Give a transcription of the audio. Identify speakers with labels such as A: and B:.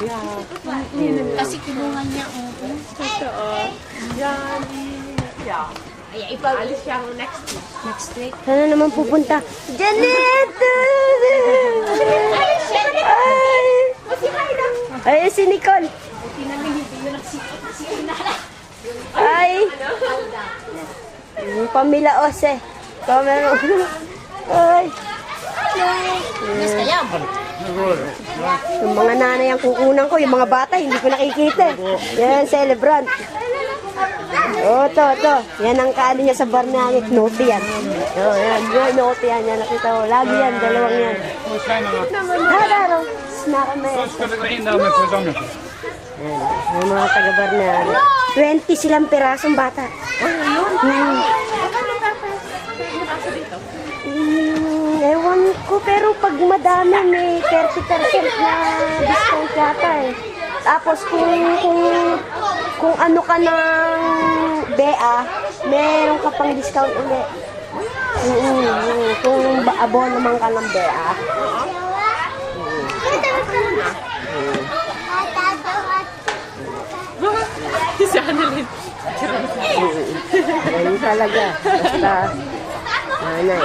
A: Yeah.
B: Kasi kulungan niya.
A: Totoo. Yan. Yeah.
B: Ay,
A: Alis siya next week.
B: next week.
C: Sana naman pupunta. Janet! Ay! Ay, si Nicole. Ay! Yung Pamela Ose. Pamela Ose. Ay!
B: Miss kayo.
C: Yung mga nanay ang kukunan ko, yung mga bata, hindi ko nakikita. Yan, celebrant. Oh, to. Yan ang kaano niya sa bar namin. Note yan. Oh, yan. Yan, note yan. Yan, nakita ko. Lagi yan, dalawang yan. Hadaro. Snakamay. Yan. Yung mga taga-bar namin. 20 silang pirasong bata. Ewan ko, pero pag madami, may 30% na discount yata eh. Tapos kung ano ka ng BEA, meron ka pang discount ulit. Kung abon naman ka ng BEA.
A: Si Annalyn.
C: Ganun talaga. Basta, nanay.